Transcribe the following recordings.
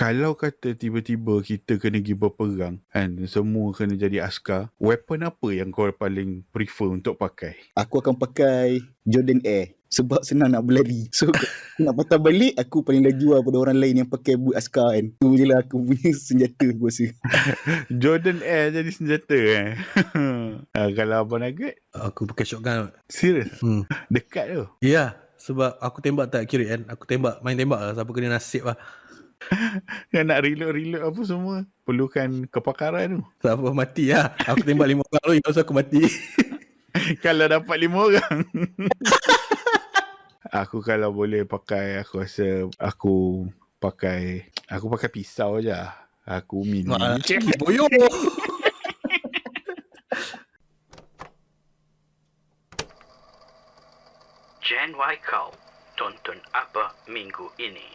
Kalau kata tiba-tiba kita kena pergi berperang kan, semua kena jadi askar, weapon apa yang kau paling prefer untuk pakai? Aku akan pakai Jordan Air sebab senang nak berlari. So nak patah balik, aku paling laju pada orang lain yang pakai boot askar kan. Tu je lah aku punya senjata aku rasa. Jordan Air jadi senjata kalau Abang Nugget? Aku pakai shotgun. Serius? Dekat tu? Ya, sebab aku tembak tak accurate kan. Aku main tembak lah. Siapa kena nasib lah. Yang nak reload apa semua perlukan kepakaran tu. Siapa mati lah. Aku tembak 5 orang tu, yang aku mati. Kalau dapat 5 orang. Aku kalau boleh pakai, aku rasa aku pakai pisau je. Aku mini. Boyo. Gen Y kau tonton apa minggu ini?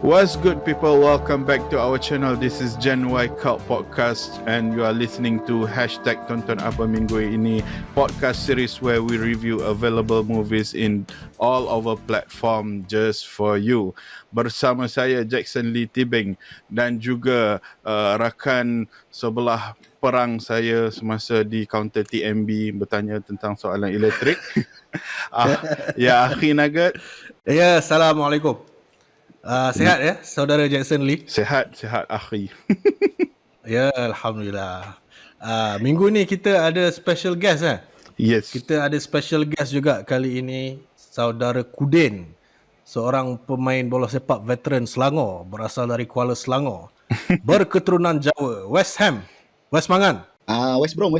What's good, people? Welcome back to our channel. This is Gen Y Cult Podcast and you are listening to #Tonton Apa Minggu Ini podcast series where we review available movies in all our platform just for you. Bersama saya Jackson Lee Teabing dan juga rakan sebelah perang saya semasa di kaunter TMB bertanya tentang soalan elektrik. Ya, Abang Nugget. Ya, Assalamualaikum. Sihat ya, saudara Jackson Lee? Sihat, akhi. Ya, Alhamdulillah. Minggu ni kita ada special guest Yes. Kita ada special guest juga kali ini, saudara Kudin, seorang pemain bola sepak veteran Selangor, berasal dari Kuala Selangor, berketurunan Jawa, West Mangan. West Brom.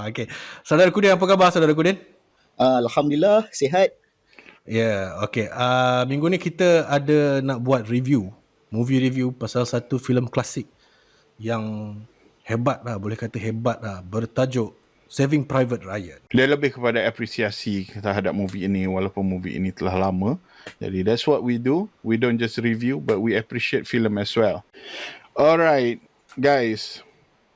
Okay. Saudara Kudin, apa khabar saudara Kudin? Alhamdulillah, sihat. Ya, okay. Minggu ni kita ada nak buat movie review pasal satu filem klasik yang hebat lah, boleh kata hebat lah, bertajuk Saving Private Ryan. Dia lebih kepada apresiasi terhadap movie ini walaupun movie ini telah lama. Jadi that's what we do. We don't just review but we appreciate film as well. Alright, guys.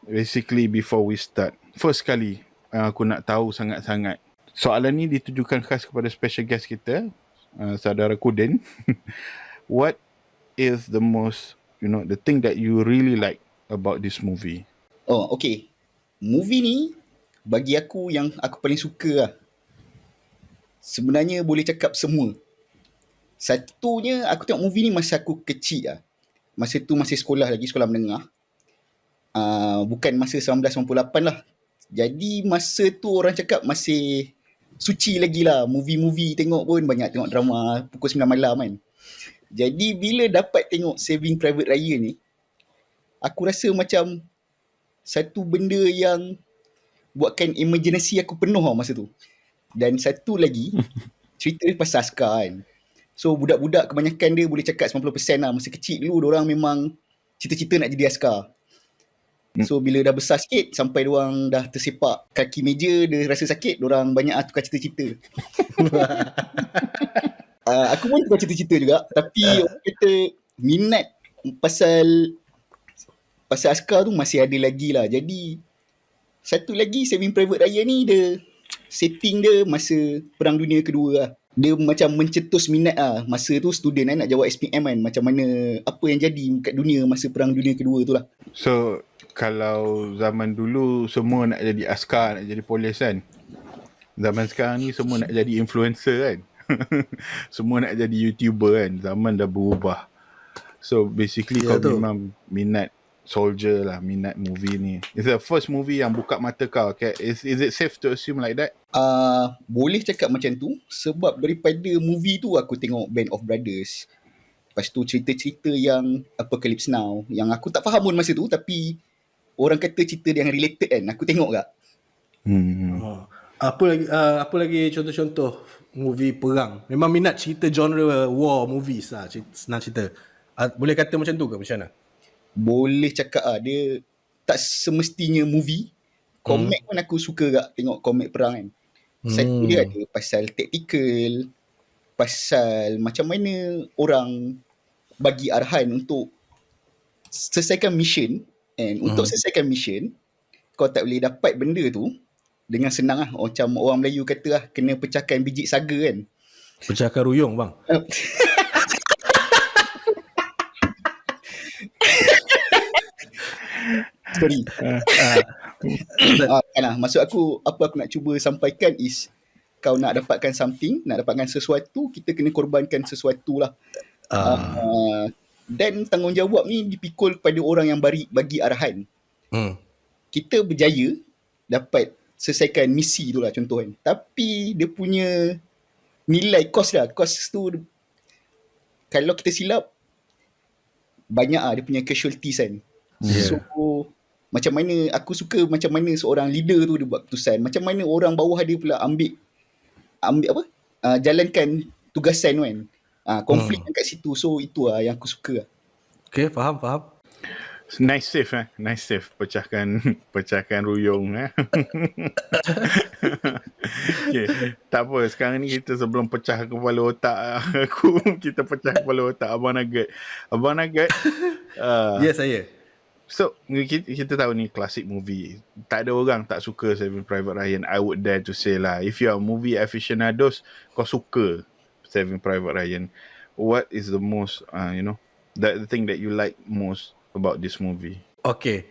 Basically before we start, first kali aku nak tahu sangat-sangat. Soalan ni ditujukan khas kepada special guest kita, saudara Kudin. What is the most, the thing that you really like about this movie? Oh, okay. Movie ni bagi aku yang aku paling suka lah. Sebenarnya boleh cakap semua. Satunya, aku tengok movie ni masa aku kecil lah. Masa tu masih sekolah lagi, sekolah menengah. Bukan masa 1998 lah. Jadi masa tu orang cakap masih suci lagi lah. Movie tengok pun banyak tengok drama pukul 9 malam kan. Jadi bila dapat tengok Saving Private Ryan ni, aku rasa macam satu benda yang buatkan imaginasi aku penuh lah masa tu. Dan satu lagi, cerita dia pasal askar kan. So budak-budak kebanyakan dia boleh cakap 90% lah. Masa kecil dulu diorang memang cita-cita nak jadi askar. So bila dah besar sikit, sampai diorang dah tersepak kaki meja, dia rasa sakit, diorang banyak tukar cita-cita. Aku pun tukar cita-cita juga. Tapi orang kata minat pasal askar tu masih ada lagi lah. Jadi satu lagi, Saving Private Ryan ni, dia setting dia masa Perang Dunia Kedua lah. Dia macam mencetus minat lah. Masa tu student nak jawab SPM kan, macam mana, apa yang jadi kat dunia masa Perang Dunia Kedua tu lah. So kalau zaman dulu semua nak jadi askar, nak jadi polis kan. Zaman sekarang ni semua nak jadi influencer kan. Semua nak jadi YouTuber kan. Zaman dah berubah. So basically kau memang minat soldier lah, minat movie ni. It's the first movie yang buka mata kau. Okay? Is it safe to assume like that? Boleh cakap macam tu. Sebab daripada movie tu aku tengok Band of Brothers. Lepas tu cerita-cerita yang Apocalypse Now, yang aku tak faham pun masa tu, tapi orang kata cerita yang related kan. Aku tengok tak? Apa lagi contoh-contoh movie perang? Memang minat cerita genre war movies lah, senang cerita. Boleh kata macam tu ke macam mana? Boleh cakap dia tak semestinya movie. Komik pun aku suka tak tengok komik perang kan. Satu dia ada pasal tactical, pasal macam mana orang bagi arahan untuk selesaikan mission. And untuk selesaikan mission, kau tak boleh dapat benda tu dengan senang lah. Macam orang Melayu kata lah, kena pecahkan biji saga kan. Pecahkan ruyung bang. Sorry. Kan, maksud aku, apa aku nak cuba sampaikan is, kau nak dapatkan something, nak dapatkan sesuatu, kita kena korbankan sesuatu lah. Dan tanggungjawab ni dipikul kepada orang yang bagi arahan. Kita berjaya dapat selesaikan misi tu lah, contoh kan. Tapi dia punya nilai kos tu, kalau kita silap, banyak dia punya casualties kan. So macam mana, aku suka macam mana seorang leader tu dia buat keputusan, macam mana orang bawah dia pula ambil apa, jalankan tugasan tu kan. Konflik kat situ. So itu lah yang aku suka. Okay, faham. Nice save Nice save. Pecahkan ruyung Okay. Tak apa, sekarang ni kita sebelum pecah kepala otak aku, kita pecah kepala otak Abang Nugget. Ya, saya. So kita tahu ni classic movie. Tak ada orang tak suka Saving Private Ryan. I would dare to say lah, if you are movie aficionados, kau suka Saving Private Ryan. What is the most the thing that you like most about this movie? Okay,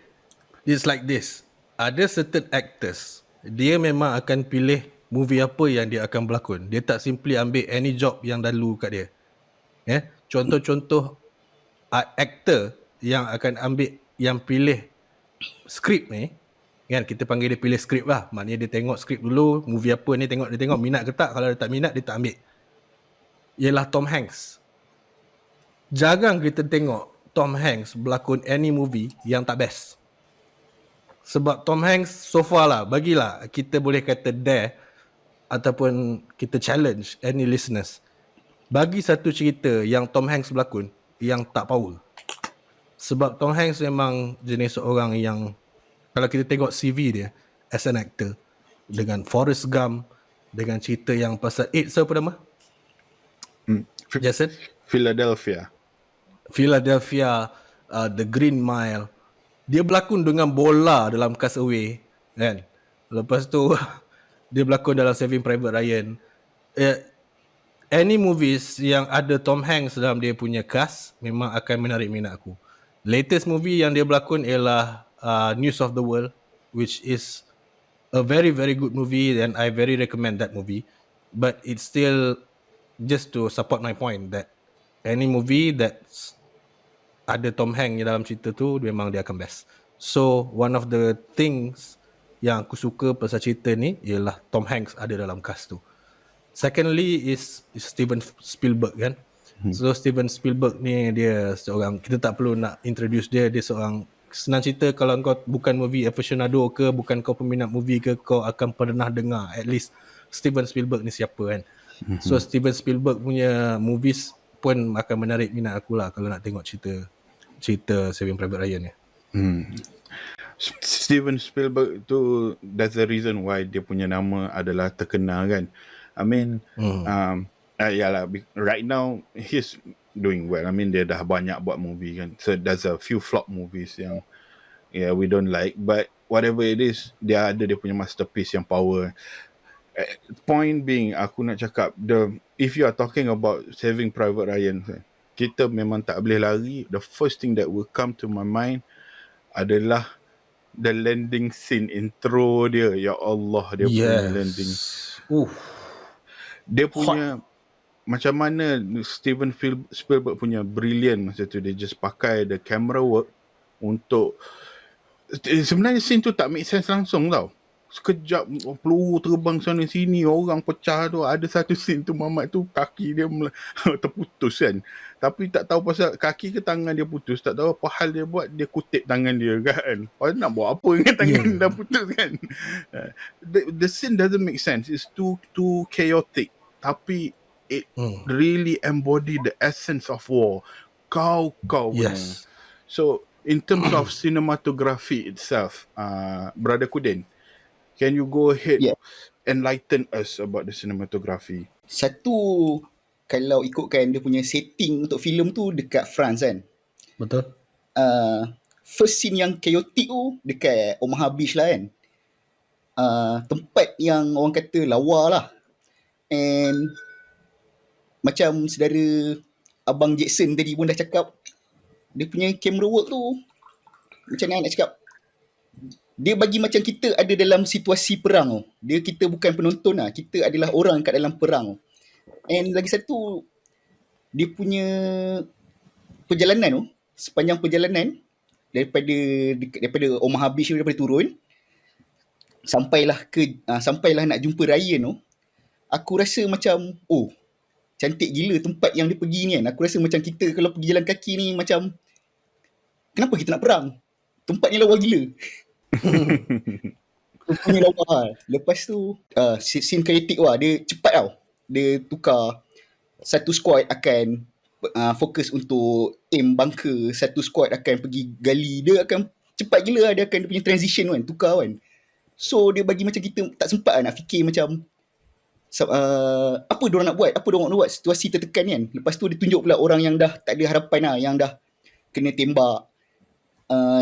it's like this. Ada certain actors, dia memang akan pilih movie apa yang dia akan berlakon. Dia tak simply ambil any job yang lalu kat dia. Contoh-contoh actor yang akan ambil, yang pilih skrip ni kan, kita panggil dia pilih skrip lah. Maknanya dia tengok skrip dulu, movie apa ni, dia tengok minat ke tak. Kalau dia tak minat, dia tak ambil. Ialah Tom Hanks. Jarang kita tengok Tom Hanks berlakon any movie yang tak best. Sebab Tom Hanks so far lah, bagilah kita boleh kata dare ataupun kita challenge any listeners, bagi satu cerita yang Tom Hanks berlakon yang tak power. Sebab Tom Hanks memang jenis seorang yang, kalau kita tengok CV dia as an actor, dengan Forrest Gump, dengan cerita yang pasal AIDS apa nama? Jason? Philadelphia, The Green Mile. Dia berlakon dengan bola dalam Cast Away kan. Lepas tu dia berlakon dalam Saving Private Ryan. Any movies yang ada Tom Hanks dalam dia punya cast memang akan menarik minat aku. Latest movie yang dia berlakon ialah News of the World, which is a very very good movie and I very recommend that movie. But it's still just to support my point that any movie that's ada Tom Hanks dalam cerita tu, memang dia akan best. So one of the things yang aku suka pasal cerita ni ialah Tom Hanks ada dalam cast tu. Secondly is Steven Spielberg kan. So Steven Spielberg ni dia seorang, kita tak perlu nak introduce dia seorang, senang cerita kalau kau bukan movie aficionado ke, bukan kau peminat movie ke, kau akan pernah dengar at least Steven Spielberg ni siapa kan. So Steven Spielberg punya movies pun akan menarik minat aku lah kalau nak tengok cerita Saving Private Ryan ni. Steven Spielberg tu, that's the reason why dia punya nama adalah terkenal kan. I mean yalah, right now he's doing well. I mean dia dah banyak buat movie kan. So there's a few flop movies yang we don't like, but whatever it is, dia punya masterpiece yang power. Point being, aku nak cakap, if you are talking about Saving Private Ryan, kita memang tak boleh lari. The first thing that will come to my mind adalah the landing scene intro dia. Ya Allah, dia punya landing. Dia punya macam mana Steven Spielberg punya brilliant masa tu, dia just pakai the camera work untuk, sebenarnya scene tu tak make sense langsung tau. Sekejap peluru terbang sana sini, orang pecah tu. Ada satu scene tu Mamat tu kaki dia terputus kan. Tapi tak tahu pasal kaki ke tangan dia putus, tak tahu apa hal dia buat, dia kutip tangan dia kan. Nak buat apa dengan tangan dah putus kan. The scene doesn't make sense. It's too chaotic. Tapi it really embody the essence of war. Kau Yes. So in terms of cinematography itself, Brother Kudin, can you go ahead enlighten us about the cinematography? Satu, kalau ikutkan dia punya setting untuk filem tu dekat France kan. Betul. first scene yang chaotic tu dekat Omaha Beach lah kan. Tempat yang orang kata lawa lah. And macam saudara Abang Jackson tadi pun dah cakap, dia punya camera work tu, macam mana nak cakap, dia bagi macam kita ada dalam situasi perang tu. Kita bukan penonton lah, kita adalah orang kat dalam perang tu. And lagi satu, dia punya perjalanan tu, sepanjang perjalanan daripada Omaha Beach, daripada turun sampailah nak jumpa Ryan tu, aku rasa macam cantik gila tempat yang dia pergi ni kan. Aku rasa macam kita kalau pergi jalan kaki ni macam, kenapa kita nak perang? Tempat ni lawa gila. Tempat ni lawa. Lepas tu scene kinetic dia cepat tau. Dia tukar, satu squad akan fokus untuk aim bunker, satu squad akan pergi gali. Dia akan cepat gila lah. Dia akan, dia punya transition kan, tukar kan. So dia bagi macam kita tak sempat nak fikir macam apa diorang nak buat, situasi tertekan kan. Lepas tu dia tunjuk pula orang yang dah tak ada harapan lah, yang dah kena tembak,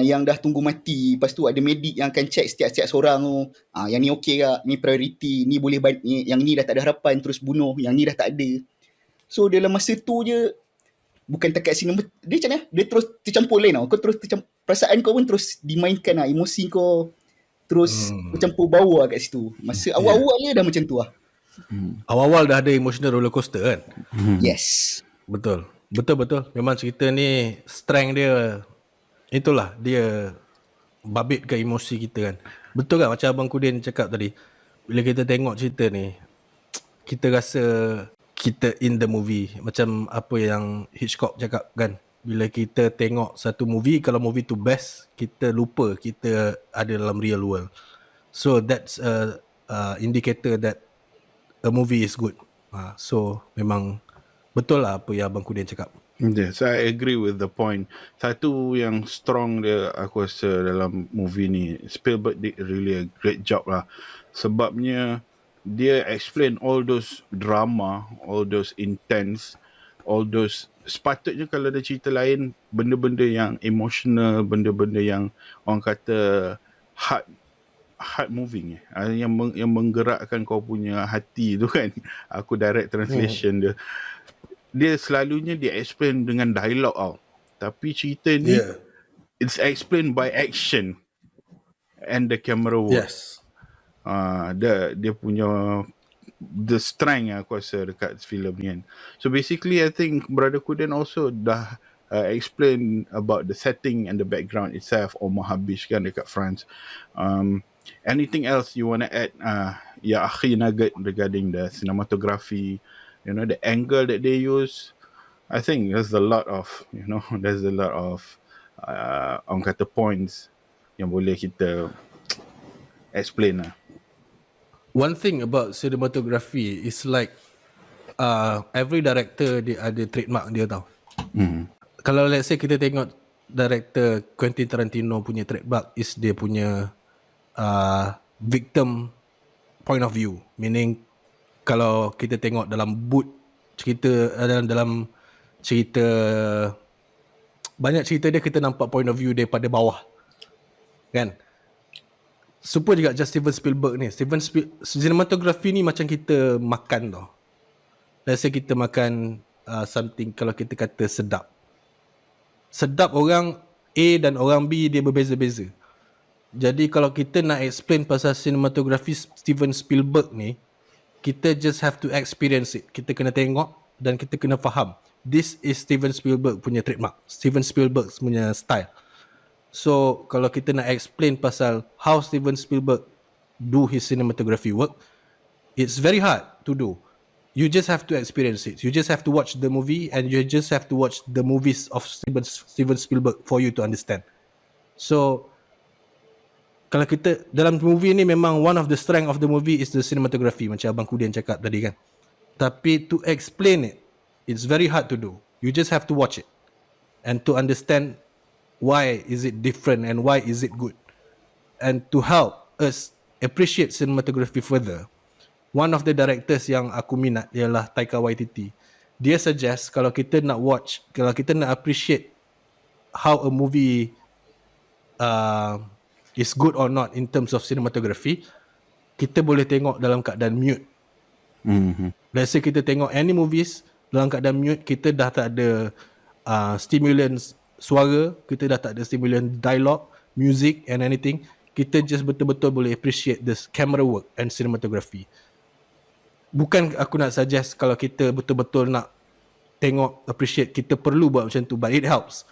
yang dah tunggu mati. Lepas tu ada medik yang akan check setiap seorang tu, yang ni okey tak, ni priority, ni boleh yang ni dah tak ada harapan terus bunuh, yang ni dah tak ada. So dalam masa tu je, bukan takat sinema, dia macam mana, dia terus tercampur lain tau. Kau terus perasaan kau pun terus dimainkan lah, emosi kau terus bercampur bau lah kat situ. Masa awal-awal dia dah macam tu lah. Awal-awal dah ada emotional roller coaster kan. Yes. Betul. Memang cerita ni strength dia, itulah dia babitkan emosi kita kan. Betul kan macam Abang Kudin cakap tadi, bila kita tengok cerita ni, kita rasa kita in the movie. Macam apa yang Hitchcock cakap kan, bila kita tengok satu movie, kalau movie tu best, kita lupa kita ada dalam real world. So that's a indicator that a movie is good. So memang betul lah apa yang Abang Kudin cakap. Yes, I agree with the point. Satu yang strong dia aku rasa dalam movie ni, Spielberg did really a great job lah. Sebabnya dia explain all those drama, all those intense, all those, sepatutnya kalau ada cerita lain, benda-benda yang emotional, benda-benda yang orang kata heart moving, yang menggerakkan kau punya hati tu kan. Aku direct translation dia selalunya dia explain dengan dialog tau. Tapi cerita ni it's explained by action and the camera work. Yes. Dia punya the strength aku rasa dekat filem ni kan. So basically I think Brother Kudin also dah explain about the setting and the background itself, Omaha Beach kan dekat France. Anything else you want to add, Akhi Nugget, regarding the cinematography, the angle that they use? I think there's a lot of orang kata points yang boleh kita explain lah. One thing about cinematography is like every director dia ada trademark dia tau. Kalau let's say kita tengok director Quentin Tarantino punya trademark is dia punya victim point of view, meaning kalau kita tengok dalam dalam cerita, banyak cerita dia kita nampak point of view daripada bawah kan. Super juga just Steven Spielberg ni. Cinematography ni macam kita makan tau. Let's say kita makan something, kalau kita kata sedap orang A dan orang B dia berbeza-beza. Jadi kalau kita nak explain pasal cinematography Steven Spielberg ni, kita just have to experience it. Kita kena tengok dan kita kena faham. This is Steven Spielberg punya trademark, Steven Spielberg punya style. So kalau kita nak explain pasal how Steven Spielberg do his cinematography work, it's very hard to do. You just have to experience it. You just have to watch the movie, and you just have to watch the movies of Steven Spielberg for you to understand. So kalau kita dalam movie ni, memang one of the strength of the movie is the cinematography, macam Abang Kudin cakap tadi kan. Tapi to explain it, it's very hard to do. You just have to watch it and to understand why is it different and why is it good. And to help us appreciate cinematography further, one of the directors yang aku minat ialah Taika Waititi. Dia suggest kalau kita nak appreciate how a movie is good or not in terms of cinematography, kita boleh tengok dalam keadaan mute. Let's say kita tengok any movies dalam keadaan mute, kita dah tak ada stimulan suara, kita dah tak ada stimulan dialogue, music and anything. Kita just betul-betul boleh appreciate this camera work and cinematography. Bukan aku nak suggest kalau kita betul-betul nak tengok, appreciate, kita perlu buat macam tu, but it helps.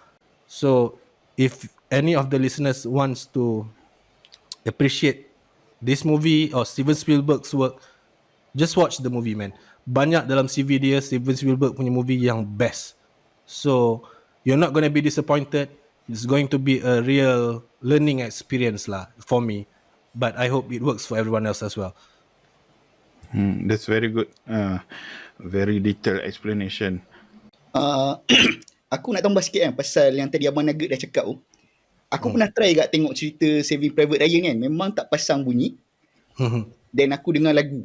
So if any of the listeners wants to appreciate this movie or Steven Spielberg's work, just watch the movie, man. Banyak dalam CV dia Steven Spielberg punya movie yang best. So you're not going to be disappointed. It's going to be a real learning experience lah for me. But I hope it works for everyone else as well. That's very good. Very detailed explanation. Aku nak tambah sikit kan pasal yang tadi Abang Nugget dah cakap tu. Aku pernah try kat tengok cerita Saving Private Ryan kan. Memang tak pasang bunyi. Dan aku dengar lagu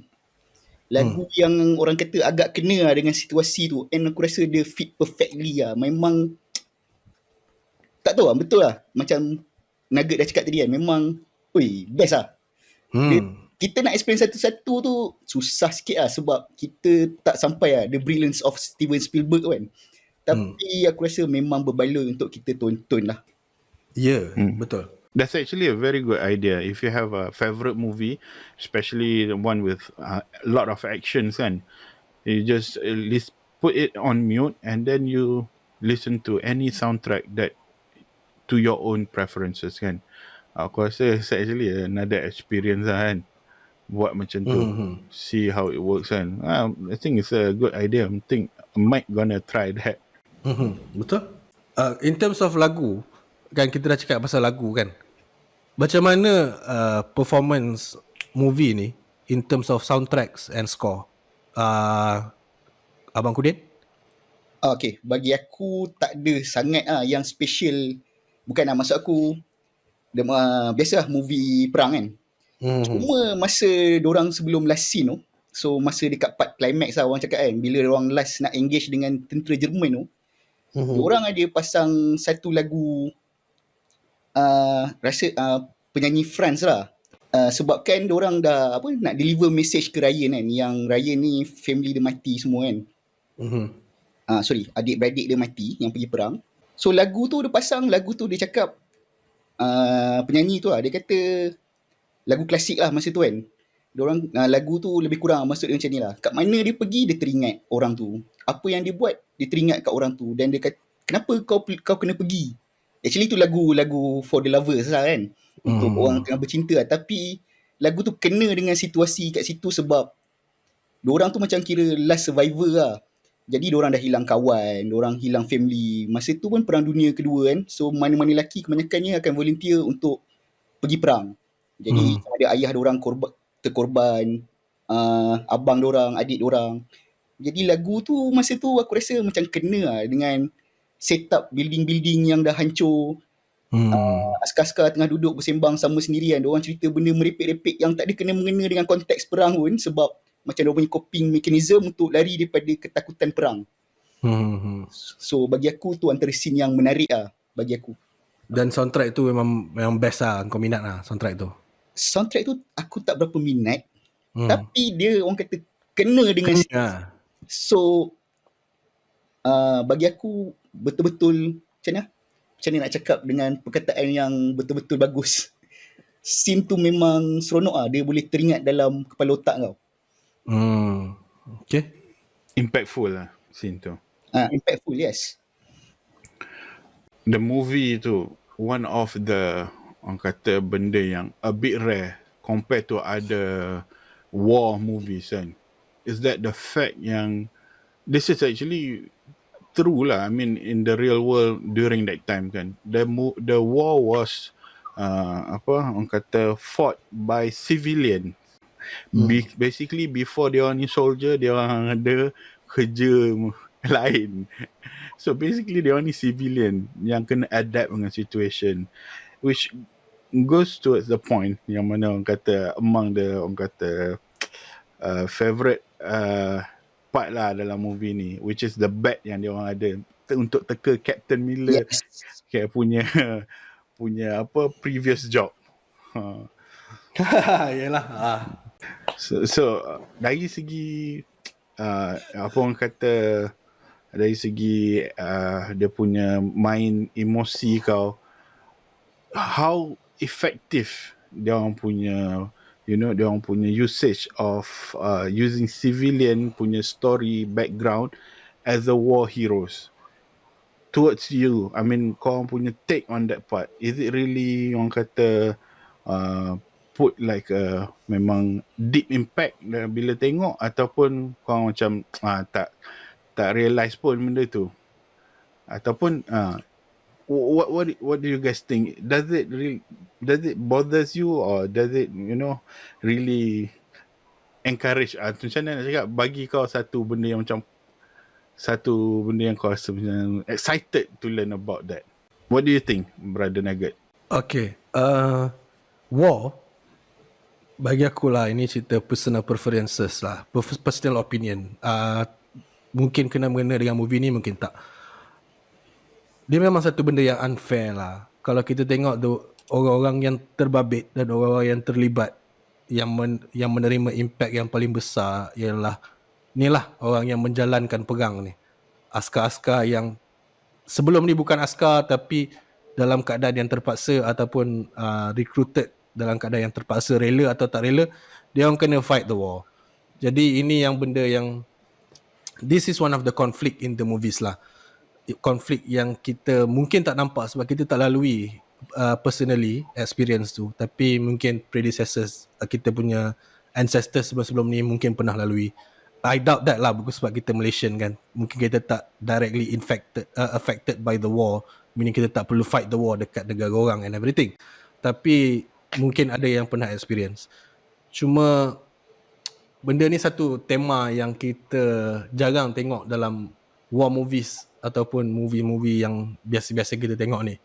yang orang kata agak kena lah dengan situasi tu. And aku rasa dia fit perfectly lah. Memang tak tahu lah, betul lah. Macam Nugget dah cakap tadi kan. Memang best lah. Kita nak explain satu-satu tu susah sikit lah. Sebab kita tak sampai lah the brilliance of Steven Spielberg kan. Tapi aku rasa memang berbala untuk kita tonton lah. Betul. That's actually a very good idea. If you have a favorite movie, especially the one with a lot of actions, kan, you just put it on mute and then you listen to any soundtrack that to your own preferences, kan. Aku rasa it's actually another experience lah, kan. Buat macam tu, see how it works, kan. I think it's a good idea. I think I might gonna try that. Betul. In terms of lagu, kan kita dah cakap pasal lagu kan. Macam mana performance movie ni in terms of soundtracks and score? Abang Kudin? Okay, bagi aku tak ada sangat yang special. Bukan lah, maksud aku biasalah movie perang kan. Cuma masa dorang sebelum last scene tu, so masa dekat part climax lah orang cakap kan, bila dorang last nak engage dengan tentera Jerman tu, dorang ada pasang satu lagu penyanyi France lah. Sebabkan diorang dah nak deliver message ke Ryan kan, yang Ryan ni family dia mati semua kan. Adik-beradik dia mati yang pergi perang. So lagu tu dia pasang, lagu tu dia cakap penyanyi tu lah, dia kata lagu klasik lah masa tu kan. Diorang lagu tu lebih kurang maksud dia macam ni lah. Kat mana dia pergi, dia teringat orang tu. Apa yang dia buat, dia teringat kat orang tu. Dan dia kata, kenapa kau kena pergi? Actually tu lagu for the lovers lah kan. Untuk orang tengah bercinta lah. Tapi lagu tu kena dengan situasi kat situ sebab diorang tu macam kira last survivor lah. Jadi diorang dah hilang kawan, diorang hilang family. Masa tu pun perang dunia kedua kan. So mana-mana lelaki kebanyakannya akan volunteer untuk pergi perang. Jadi ada ayah diorang terkorban, abang diorang, adik diorang. Jadi lagu tu masa tu aku rasa macam kena lah dengan setup building-building yang dah hancur. Askar-askar tengah duduk bersembang sama sendirian. Diorang cerita benda merepek-repek yang tak ada kena-mengena dengan konteks perang pun. Sebab macam diorang punya coping mechanism untuk lari daripada ketakutan perang. So bagi aku tu antara scene yang menarik lah bagi aku. Dan soundtrack tu memang best lah. Kau minat lah soundtrack tu? Soundtrack tu aku tak berapa minat. Tapi dia orang kata kena dengan so bagi aku betul-betul macam mana nak cakap dengan perkataan yang betul-betul bagus. Scene tu memang seronok lah. Dia boleh teringat dalam kepala otak kau. Okay. Impactful lah scene tu. Impactful, yes. The movie tu one of the orang kata benda yang a bit rare compared to other war movies kan, is that the fact yang this is actually true lah. I mean in the real world during that time kan, the war was orang kata fought by civilian. Basically before dia orang ni soldier, dia orang ada kerja lain. So basically dia orang ni civilian yang kena adapt dengan situation, which goes towards the point yang mana orang kata among the orang kata favorite part lah dalam movie ni, which is the bet yang dia orang ada untuk teka Captain Miller, Yes. kayak punya punya apa previous job. Yalah. So dari segi apa orang kata, dari segi dia punya main emosi kau, how effective dia orang punya, dia orang punya usage of using civilian punya story background as a war heroes towards you. I mean, kau orang punya take on that part, is it really orang kata put like a memang deep impact bila tengok, ataupun kau macam tak realise pun benda tu, ataupun what do you guys think? Does it bothers you, or does it really encourage, macam mana nak cakap, bagi kau satu benda yang kau rasa macam excited to learn about that? What do you think, Brother Nugget? Okay. War, bagi aku lah, ini cerita personal preferences lah, personal opinion. Mungkin kena mengena dengan movie ni, mungkin tak. Dia memang satu benda yang unfair lah. Kalau kita tengok orang-orang yang terbabit dan orang-orang yang terlibat, yang menerima impact yang paling besar ialah inilah orang yang menjalankan perang ni. Askar-askar yang sebelum ni bukan askar, tapi dalam keadaan yang terpaksa ataupun recruited dalam keadaan yang terpaksa, rela atau tak rela, dia orang kena fight the war. Jadi ini yang benda yang, this is one of the conflict in the movies lah. Konflik yang kita mungkin tak nampak sebab kita tak lalui personally experience tu, tapi mungkin predecessors, kita punya ancestors sebelum ni mungkin pernah lalui. I doubt that lah, sebab kita Malaysian kan, mungkin kita tak directly affected by the war, meaning kita tak perlu fight the war dekat negara orang and everything, tapi mungkin ada yang pernah experience. Cuma benda ni satu tema yang kita jarang tengok dalam war movies ataupun movie-movie yang biasa-biasa kita tengok ni.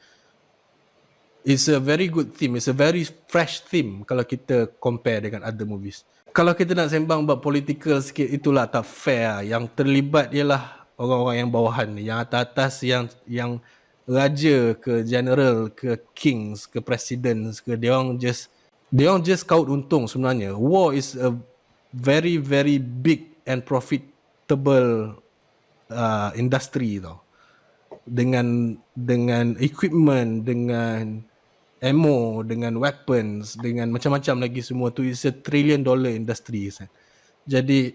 It's a very good theme. It's a very fresh theme kalau kita compare dengan other movies. Kalau kita nak sembang buat political sikit, itulah tak fair. Yang terlibat ialah orang-orang yang bawahan ni. Yang atas-atas, yang raja ke general ke kings ke presidents ke, dia orang just kaut untung sebenarnya. War is a very very big and profitable industry tau. Dengan equipment, dengan ammo, dengan weapons, dengan macam-macam lagi semua tu, it's a $1 trillion industry. Jadi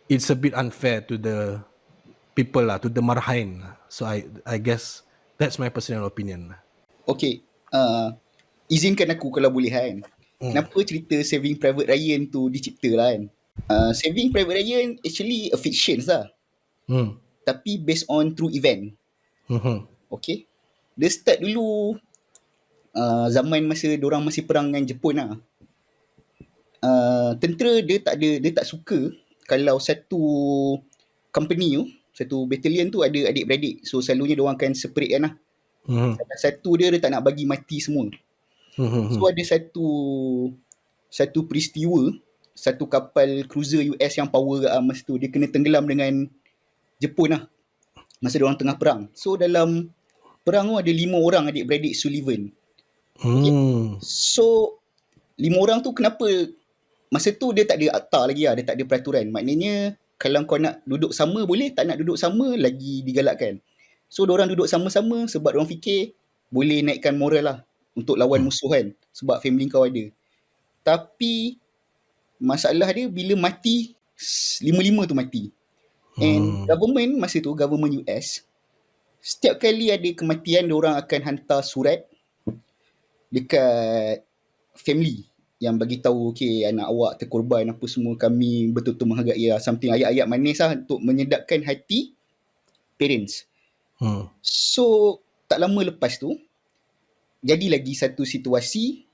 it's a bit unfair to the people lah, to the marhain. So I guess that's my personal opinion. Okay, izinkan aku kalau boleh kan. Kenapa cerita Saving Private Ryan tu dicipta lah kan? Saving Private Ryan actually a fiction lah. Tapi based on true event. Okay. Dia start dulu zaman masa diorang masih perang dengan Jepun lah. Tentera dia tak suka kalau satu company tu, satu battalion tu ada adik-beradik. So selalunya diorang akan separate kan lah. Satu dia tak nak bagi mati semua. So ada satu peristiwa, satu kapal cruiser US yang power masa tu, dia kena tenggelam dengan Jepun lah masa diorang tengah perang. So dalam perang tu ada 5 orang adik-beradik Sullivan. Okay. So 5 orang tu kenapa masa tu dia tak ada akta lagi lah, dia tak ada peraturan. Maknanya kalau kau nak duduk sama boleh, tak nak duduk sama lagi digalakkan. So diorang duduk sama-sama sebab diorang fikir boleh naikkan moral lah untuk lawan musuh kan, sebab family kau ada. Tapi masalah dia bila mati, 5-5 tu mati. And government masa tu, government US, setiap kali ada kematian, diorang akan hantar surat dekat family yang bagi tahu, okay, anak awak terkorban apa semua, kami betul-betul menghargai lah, something ayat-ayat manis lah untuk menyedapkan hati parents. So tak lama lepas tu jadi lagi satu situasi,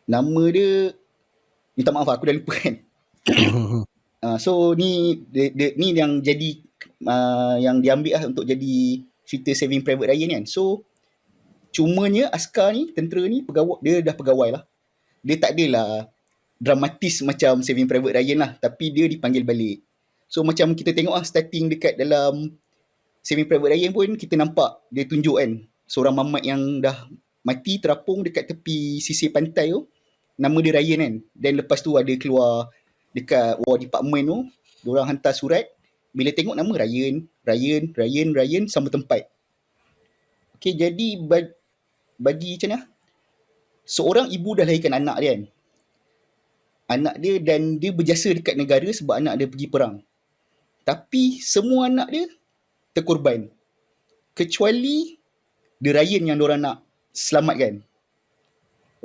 nama dia, minta maaf aku dah lupa kan. So ni ni yang jadi yang diambil lah untuk jadi cerita Saving Private Ryan kan. So cumanya askar ni, tentera ni, pegawai, dia dah pegawai lah. Dia tak adalah dramatis macam Saving Private Ryan lah, tapi dia dipanggil balik. So macam kita tengok lah starting dekat dalam Saving Private Ryan pun kita nampak dia tunjuk kan, seorang mamat yang dah mati terapung dekat tepi sisir pantai tu. Nama dia Ryan kan. Dan lepas tu ada keluar dekat war department tu, diorang hantar surat. Bila tengok nama Ryan sama tempat. Okay, jadi bagi macam mana? Seorang ibu dah lahirkan anak dia kan. Anak dia, dan dia berjasa dekat negara sebab anak dia pergi perang. Tapi semua anak dia terkorban. Kecuali the Ryan yang diorang nak selamatkan.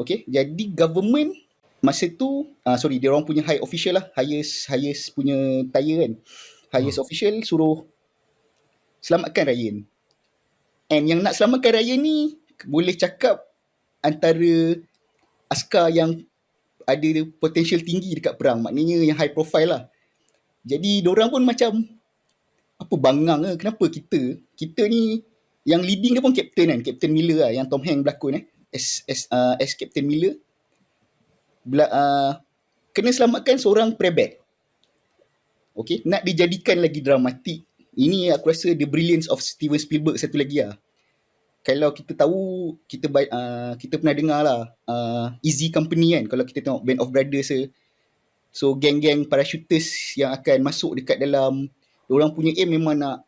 Okay, jadi government masa tu, diorang punya high official lah, highest punya tier kan. Highest official suruh selamatkan Ryan. And yang nak selamatkan Ryan ni, boleh cakap antara askar yang ada potential tinggi dekat perang. Maknanya yang high profile lah. Jadi diorang pun macam, apa bangang ke? Kenapa kita ni, yang leading dia pun Captain kan. Captain Miller lah, yang Tom Hanks berlakon as Captain Miller. Kena selamatkan seorang prebat. Okay, nak dijadikan lagi dramatik. Ini aku rasa the brilliance of Steven Spielberg satu lagi lah. Kalau kita tahu, kita pernah dengar lah Easy Company kan, kalau kita tengok Band of Brothers so geng-geng parachuters yang akan masuk dekat dalam, diorang punya aim memang nak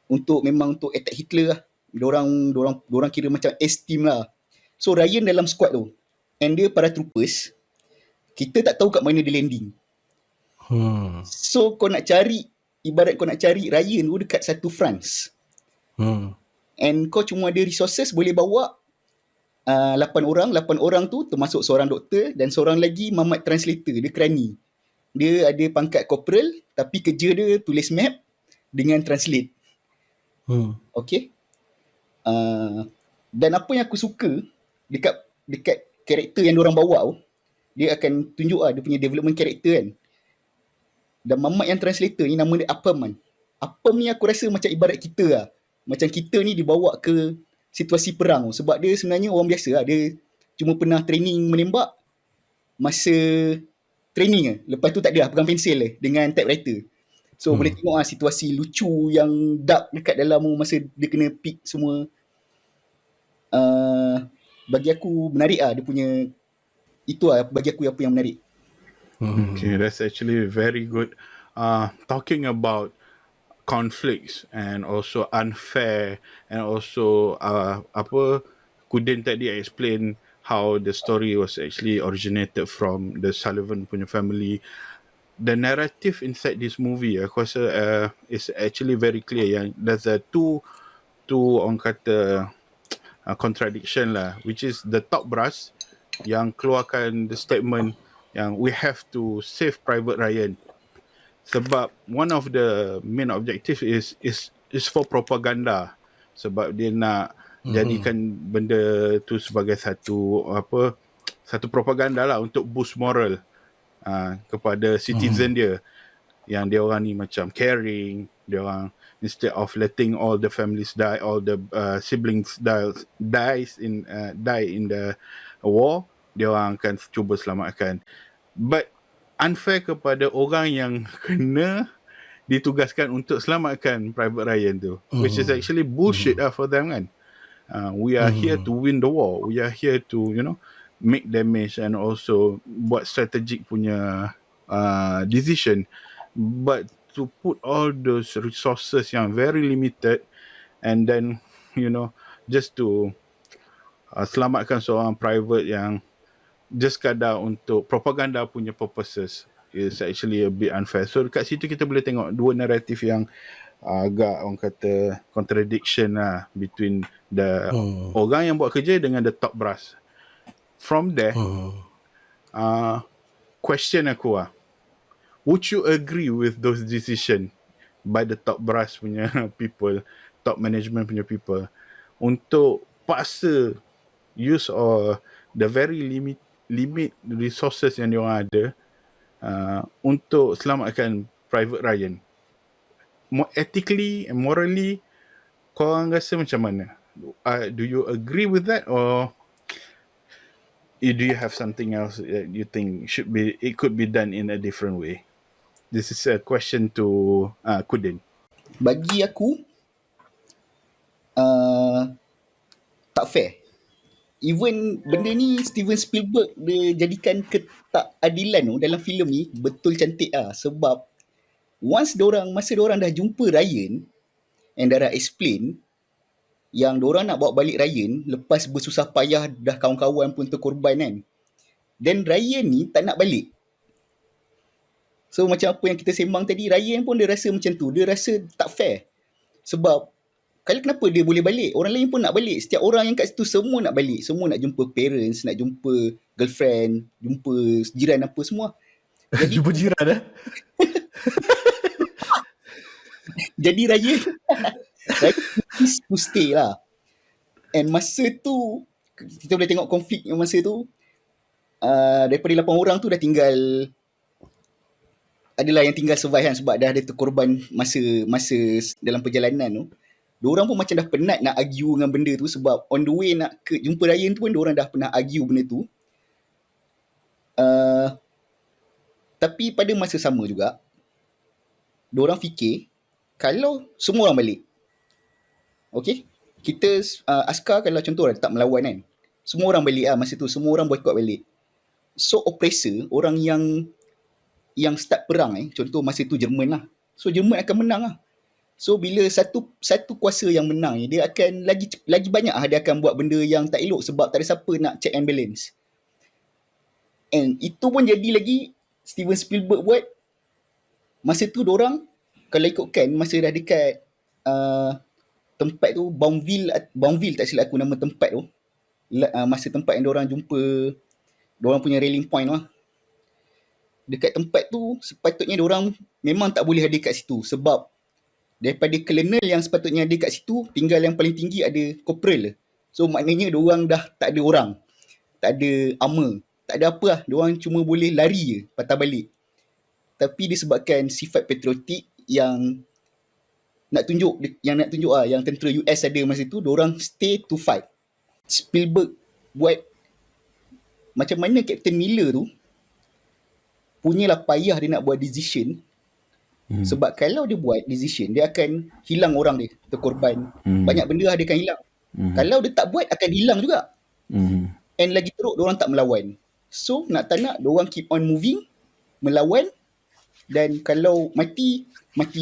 untuk attack Hitler lah. Diorang kira macam S-team lah. So Ryan dalam squad tu, and dia paratroopers, kita tak tahu kat mana dia landing. So kau nak cari, ibarat kau nak cari Ryan tu dekat satu France. And kau cuma ada resources boleh bawa 8 orang tu termasuk seorang doktor dan seorang lagi mamat translator, dia kerani. Dia ada pangkat corporal tapi kerja dia tulis map dengan translate. Okay. Dan apa yang aku suka dekat karakter yang diorang bawa tu, dia akan tunjuk dia punya development karakter kan. Dan mamat yang translator ni nama dia Apa Man. Apa ni aku rasa macam ibarat kita lah. Macam kita ni dibawa ke situasi perang. Sebab dia sebenarnya orang biasa lah. Dia cuma pernah training menembak masa training lah. Lepas tu tak ada lah, pegang pensel dengan typewriter. So boleh tengok lah situasi lucu yang dark dekat dalam masa dia kena pick semua. Bagi aku menarik lah dia punya. Itu lah bagi aku apa yang menarik. Okay, that's actually very good. Talking about conflicts and also unfair, and also Kudin tadi explain how the story was actually originated from the Sullivan punya family. The narrative inside this movie aku rasa is actually very clear. Yang there's two orang kata contradiction lah, which is the top brass yang keluarkan the statement yang we have to save Private Ryan. Sebab one of the main objective is for propaganda. Sebab dia nak jadikan benda tu sebagai satu propaganda lah untuk boost moral kepada citizen dia. Yang dia orang ni macam caring, dia orang instead of letting all the families die, all the siblings die in the war, dia orang akan cuba selamatkan. But unfair kepada orang yang kena ditugaskan untuk selamatkan Private Ryan tu, which is actually bullshit for them kan. We are here to win the war. We are here to make damage and also buat strategic punya decision. But to put all those resources yang very limited and then just to selamatkan seorang private yang just kadar untuk propaganda punya purposes is actually a bit unfair. So dekat situ kita boleh tengok dua naratif yang agak orang kata contradiction lah between the orang yang buat kerja dengan the top brass. From there, question aku would you agree with those decision by the top brass punya people, top management punya people, untuk paksa use or the very limit resources yang diorang ada untuk selamatkan Private Ryan? Ethically and morally, korang rasa macam mana? Do you agree with that, or do you have something else that you think it could be done in a different way? This is a question to Kudin. Bagi aku tak fair. Even benda ni Steven Spielberg dia jadikan ketakadilan tu dalam filem ni betul cantik lah. Sebab masa diorang dah jumpa Ryan and dah explain yang diorang nak bawa balik Ryan lepas bersusah payah dah kawan-kawan pun terkorban kan. Dan Ryan ni tak nak balik. So macam apa yang kita sembang tadi, Ryan pun dia rasa macam tu. Dia rasa tak fair. Sebab kenapa dia boleh balik? Orang lain pun nak balik. Setiap orang yang kat situ semua nak balik. Semua nak jumpa parents, nak jumpa girlfriend, jumpa jiran apa semua. Jadi, Jumpa jiran jadi Ryan is to stay lah. And masa tu, kita boleh tengok konflik yang masa tu, daripada 8 orang tu dah tinggal, adalah yang tinggal survive kan, sebab dah ada terkorban masa dalam perjalanan tu. Diorang pun macam dah penat nak argue dengan benda tu, sebab on the way nak jumpa Ryan tu pun diorang dah pernah argue benda tu. Tapi pada masa sama juga, diorang fikir kalau semua orang balik, okay, kita askar kalau contoh tak melawan kan, semua orang balik lah masa tu, semua orang boycott balik. So oppressor, orang yang start perang contoh masa tu Jerman lah, so Jerman akan menang lah. So bila satu kuasa yang menang ni, dia akan lagi banyak dia akan buat benda yang tak elok sebab tak ada siapa nak check and balance. And itu pun jadi lagi Steven Spielberg buat masa tu. Diorang kalau ikutkan masa dah dekat tempat tu, Bounville tak silap aku nama tempat tu, masa tempat yang diorang jumpa, diorang punya rallying point lah. Dekat tempat tu sepatutnya diorang memang tak boleh ada kat situ, sebab daripada kolonel yang sepatutnya ada kat situ, tinggal yang paling tinggi ada corporal. So maknanya diorang dah tak ada orang, tak ada armor, tak ada apa lah. Diorang cuma boleh lari je, patah balik. Tapi disebabkan sifat patriotik yang nak tunjuk yang tentera US ada masa tu, diorang stay to fight. Spielberg buat macam mana Captain Miller tu punyalah payah dia nak buat decision. Sebab kalau dia buat decision, dia akan hilang orang dia, terkorban. Banyak benda dia akan hilang. Kalau dia tak buat, akan hilang juga. And lagi teruk, diorang tak melawan. So nak tak nak, diorang keep on moving, melawan. Dan kalau mati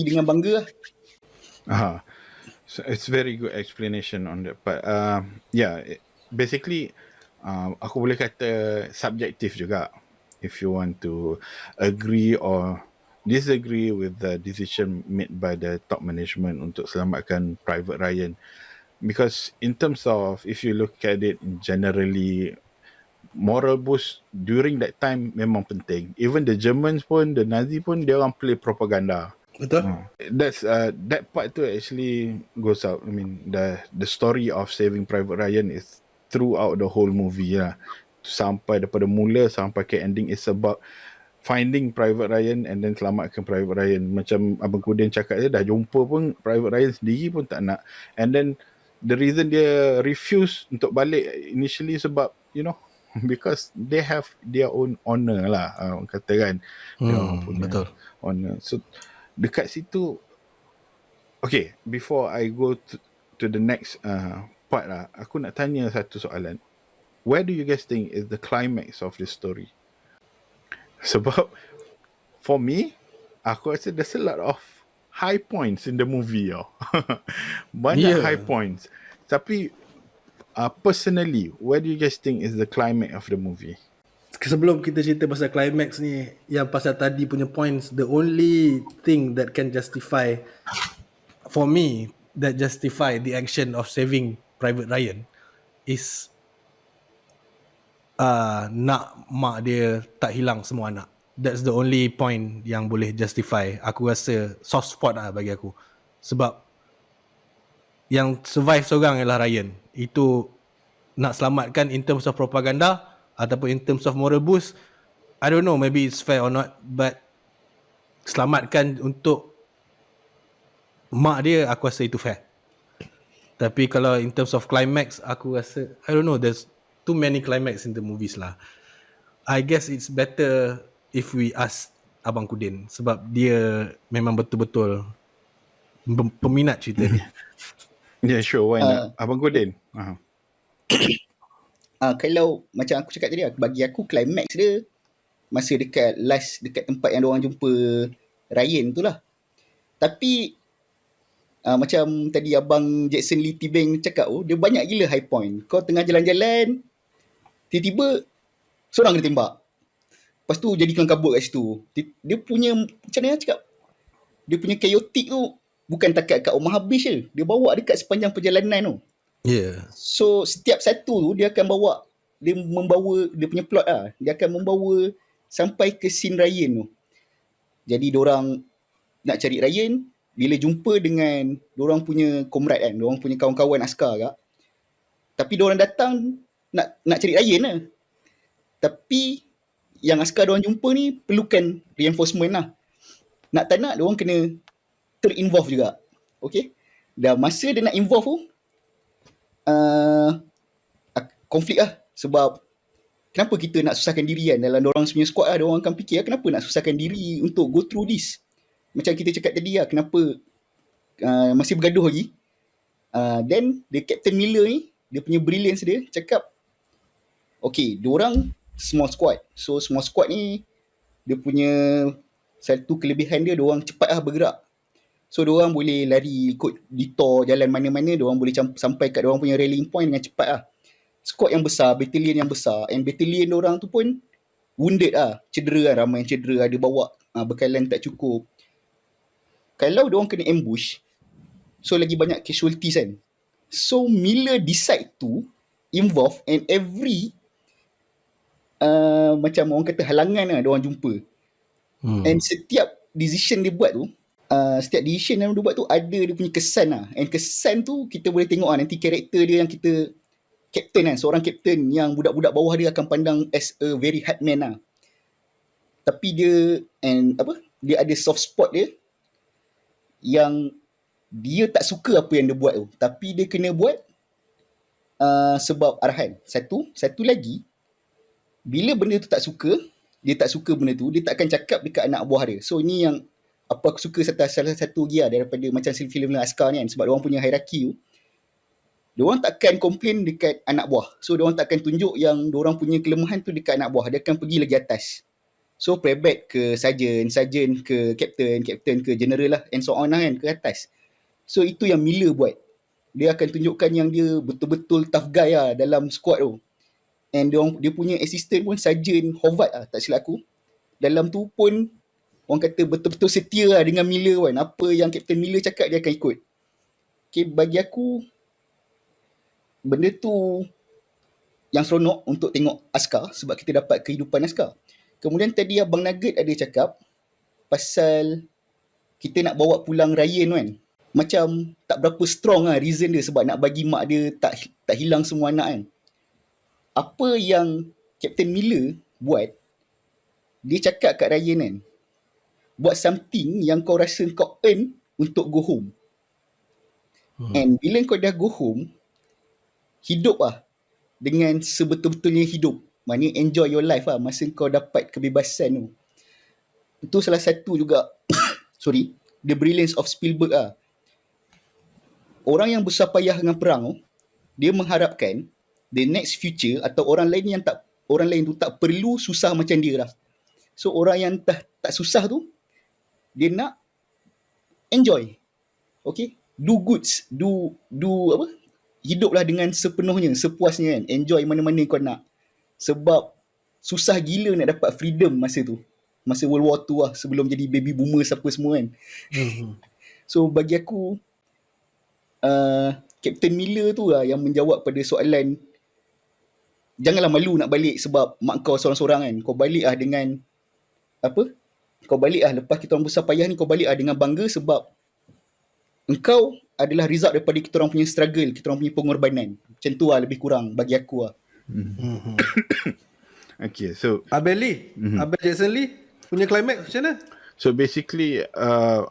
dengan bangga lah. So it's very good explanation on that part. Basically, aku boleh kata subjektif juga. If you want to agree or disagree with the decision made by the top management untuk selamatkan Private Ryan. Because in terms of, if you look at it generally, moral boost during that time memang penting. Even the Germans pun, the Nazi pun, dia orang play propaganda. Betul. That's that part tu actually goes out. I mean, the story of saving Private Ryan is throughout the whole movie lah. Sampai daripada mula sampai ke ending is about finding Private Ryan and then selamatkan Private Ryan. Macam Abang Kudin cakap, dia dah jumpa pun Private Ryan sendiri pun tak nak. And then the reason dia refuse untuk balik initially sebab, because they have their own honor lah, kata kan. Betul. Honor. So dekat situ, okay, before I go to the next part lah, aku nak tanya satu soalan. Where do you guys think is the climax of this story? Sebab for me, aku rasa there's a lot of high points in the movie. Banyak high points. Tapi personally, where do you guys think is the climax of the movie? Sebelum kita cerita pasal climax ni, yang pasal tadi punya points, the only thing that can justify, for me, that justify the action of saving Private Ryan is nak mak dia tak hilang semua anak. That's the only point yang boleh justify. Aku rasa soft spot lah bagi aku. Sebab yang survive seorang ialah Ryan. Itu nak selamatkan in terms of propaganda ataupun in terms of moral boost, I don't know, maybe it's fair or not, but selamatkan untuk mak dia, aku rasa itu fair. Tapi kalau in terms of climax, aku rasa, I don't know, there's too many climax in the movies lah. I guess it's better if we ask Abang Kudin, sebab dia memang betul-betul peminat cerita ni. Yeah, sure, why not? Abang Kudin. Kalau macam aku cakap tadi lah, bagi aku climax dia masa dekat tempat yang diorang jumpa Ryan tu lah. Tapi macam tadi Abang Jackson Lee Teabing cakap, dia banyak gila high point. Kau tengah jalan-jalan, tiba-tiba seorang kena tembak. Lepas tu jadi kelam kabut kat situ. Dia punya, macam mana cakap, dia punya chaotic tu bukan takat kat rumah habis je. Dia bawa dekat sepanjang perjalanan tu. Yeah. So setiap satu tu dia akan membawa dia punya plot lah. Dia akan membawa sampai ke scene Ryan tu. Jadi diorang nak cari Ryan, bila jumpa dengan diorang punya comrade kan, diorang punya kawan-kawan askar kak. Tapi diorang datang nak cari Ryan lah. Tapi yang askar diorang jumpa ni perlukan reinforcement lah. Nak tak nak diorang kena terinvolve juga. Okay. Dan masa dia nak involve tu, konflik lah. Sebab kenapa kita nak susahkan diri kan, dalam diorang punya squad lah, diorang akan fikir kenapa nak susahkan diri untuk go through this. Macam kita cakap tadi lah, kenapa masih bergaduh lagi. Then the Captain Miller ni, dia punya brilliance dia cakap, okay, diorang small squad. So small squad ni, dia punya satu kelebihan dia, diorang cepat lah bergerak. So diorang boleh lari ikut detour jalan mana-mana, diorang boleh sampai kat diorang punya rallying point dengan cepat lah. Squad yang besar, battalion yang besar, and battalion diorang tu pun wounded lah, cedera lah, ramai yang cedera, ada bawa bekalan tak cukup. Kalau diorang kena ambush, so lagi banyak casualties kan. So Miller decide to involve and every macam orang kata halangan lah diorang jumpa. And setiap decision dia buat tu, setiap decision yang dia buat tu ada dia punya kesan lah. And kesan tu kita boleh tengok lah nanti karakter dia yang kita captain kan, seorang captain yang budak-budak bawah dia akan pandang as a very hard man lah. Tapi dia ada soft spot dia yang dia tak suka apa yang dia buat tu, tapi dia kena buat sebab arahan. Satu lagi, bila benda tu dia tak suka benda tu, dia tak akan cakap dekat anak buah dia. So ini yang apa aku suka salah satu dia daripada macam filem askar ni kan, sebab diorang punya hierarki tu, diorang takkan komplain dekat anak buah. So diorang takkan tunjuk yang diorang punya kelemahan tu dekat anak buah. Dia akan pergi lagi atas. So private ke sarjan ke captain ke general lah, and so on lah kan, ke atas. So itu yang Miller buat. Dia akan tunjukkan yang dia betul-betul tough guy lah dalam squad tu. And dia punya assistant pun sarjan Howard lah, tak silap aku. Dalam tu pun orang kata betul-betul setia lah dengan Miller kan. Apa yang Captain Miller cakap dia akan ikut. Okay, bagi aku benda tu yang seronok untuk tengok askar, sebab kita dapat kehidupan askar. Kemudian tadi Abang Nugget ada cakap pasal kita nak bawa pulang Ryan kan. Macam tak berapa strong lah reason dia, sebab nak bagi mak dia tak hilang semua anak kan. Apa yang Captain Miller buat, dia cakap kat Ryan kan, buat something yang kau rasa kau earn untuk go home. And bila kau dah go home, hidup lah dengan sebetul-betulnya hidup. Maknanya enjoy your life lah masa kau dapat kebebasan tu. Itu salah satu juga the brilliance of Spielberg lah. Orang yang bersusah payah dengan perang tu, dia mengharapkan the next future atau orang lain tu tak perlu susah macam dia lah. So orang yang tak susah tu, dia nak enjoy. Okay? Do goods, do apa? Hiduplah dengan sepenuhnya, sepuasnya kan. Enjoy mana-mana kau nak. Sebab susah gila nak dapat freedom masa tu. Masa World War II lah, sebelum jadi baby boomer siapa semua kan. So bagi aku, Captain Miller tu lah yang menjawab pada soalan, janganlah malu nak balik sebab mak kau seorang-seorang kan. Kau balik lah dengan kau balik lah lepas kita orang besar payah ni, kau balik lah dengan bangga sebab engkau adalah result daripada kita orang punya struggle, kita orang punya pengorbanan. Macam tu lah lebih kurang bagi aku lah. Okay, so Abang Lee, Abang Jackson Lee punya climax macam mana? So basically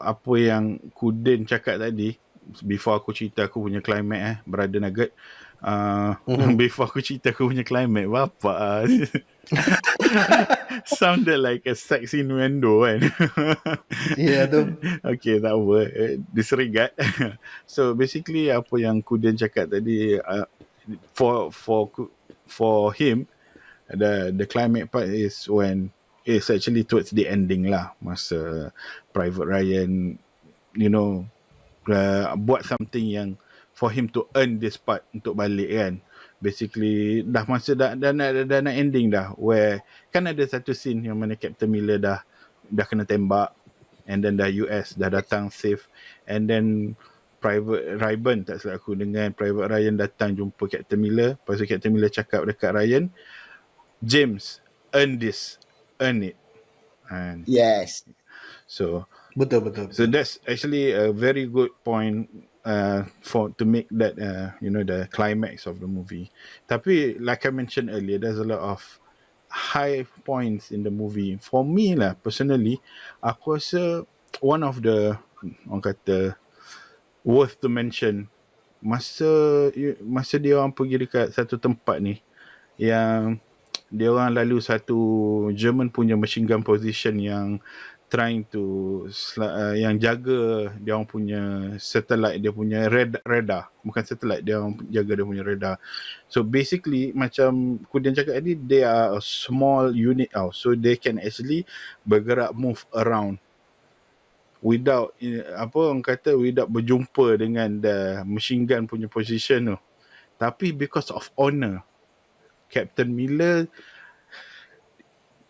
apa yang Kudin cakap tadi, before aku cerita aku punya climax Brother Nugget, before aku cerita aku punya climax, bapak sounded like a sex innuendo kan. Ya tu. Okay, tak apa, disregard. So basically apa yang Kudin cakap tadi, for him, the climax part is when it's actually towards the ending lah, masa Private Ryan, you know, buat something yang for him to earn this part untuk balik kan. Basically dah masa dah nak ending dah, where kan ada satu scene yang mana Captain Miller dah kena tembak, and then dah US dah datang save, and then Private Ryan, tak silap aku, dengan Private Ryan datang jumpa Captain Miller. Lepas tu Captain Miller cakap dekat Ryan, James, earn it. And Yes. so Betul. so that's actually a very good point to make that the climax of the movie. Tapi like I mentioned earlier, there's a lot of high points in the movie. For me lah, personally, aku rasa one of the, orang kata, worth to mention, masa dia orang pergi dekat satu tempat ni, yang dia orang lalu satu German punya machine gun position yang trying to yang jaga dia orang punya satellite, dia punya radar, bukan satellite, dia orang jaga dia punya radar. So basically macam Kudin cakap tadi, they are a small unit out, so they can actually bergerak, move around without without berjumpa dengan the machine gun punya position tu. Tapi because of honor, Captain Miller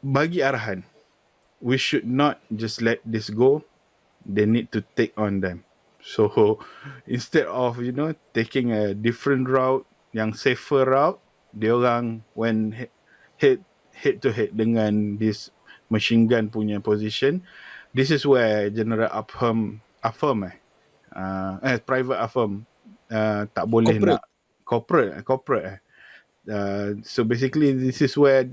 bagi arahan, we should not just let this go, they need to take on them. So instead of taking a different route, yang safer route, dia orang when head to head dengan this machine gun punya position, this is where General Private Affirm tak boleh corporate. So basically this is where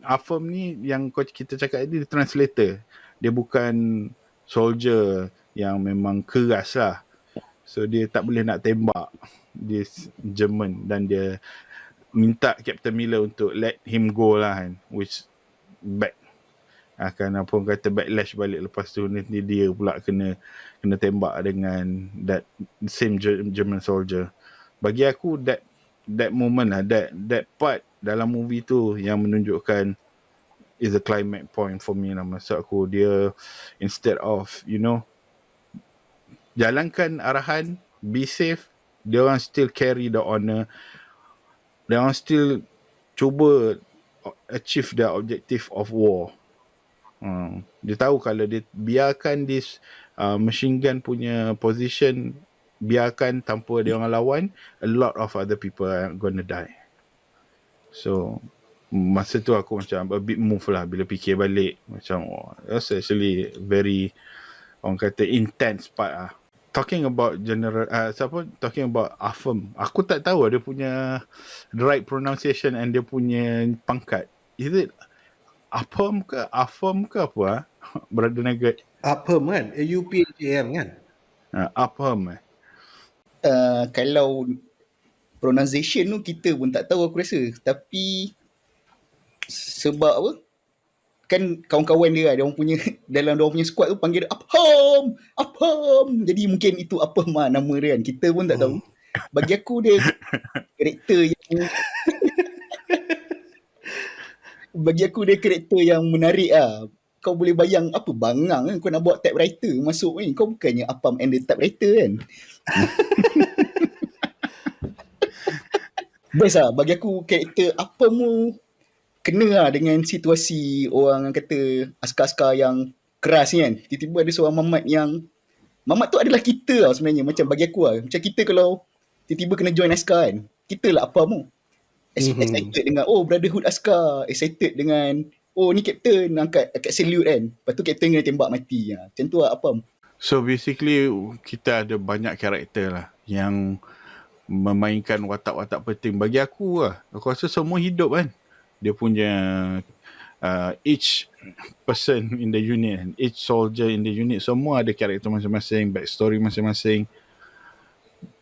Affirm ni, yang kita cakap tadi, translator, dia bukan soldier yang memang keras lah. So dia tak boleh nak tembak this German, dan dia minta Captain Miller untuk let him go lah kan, which akan backlash balik. Lepas tu nanti dia pula kena tembak dengan that same German soldier. Bagi aku that moment lah, that part dalam movie tu yang menunjukkan is a climax point for me lah. Maksud aku, dia instead of jalankan arahan, be safe, dia orang still carry the honor, dia orang still cuba achieve the objective of war. Dia tahu kalau dia biarkan this machine gun punya position, biarkan tanpa dia orang lawan, a lot of other people are gonna die. So masa tu aku macam a bit move lah bila fikir balik, macam that's actually very, orang kata, intense part lah. Talking about talking about Affirm, aku tak tahu dia punya the right pronunciation and dia punya pangkat. Is it Affirm ke apa Brother Nugget? Apa kan? AUPAM kan? Affirm Kalau pronunciation tu kita pun tak tahu, aku rasa. Tapi sebab apa, kan kawan-kawan dia orang punya dalam dia orang punya squad tu panggil dia Apam. Jadi mungkin itu Apam lah nama dia kan. Kita pun tak tahu. Bagi aku dia karakter yang menarik lah. Kau boleh bayang apa bangang kan, kau nak bawa typewriter masuk ni, kau bukannya Apam and the typewriter kan. Best lah bagi aku karakter Apam tu, kena lah dengan situasi orang kata askar-askar yang keras ni kan. Tiba-tiba ada seorang mamat tu adalah kita lah sebenarnya. Macam bagi aku lah, macam kita kalau tiba-tiba kena join askar kan, kita lah Apam tu. Excited dengan brotherhood askar, excited dengan ni captain angkat salute kan, lepas tu captain kena tembak mati. Macam tu lah Apam. So basically kita ada banyak karakter lah yang memainkan watak-watak penting. Bagi aku lah, aku rasa semua hidup kan, dia punya each person in the unit, each soldier in the unit, semua ada karakter masing-masing, backstory masing-masing.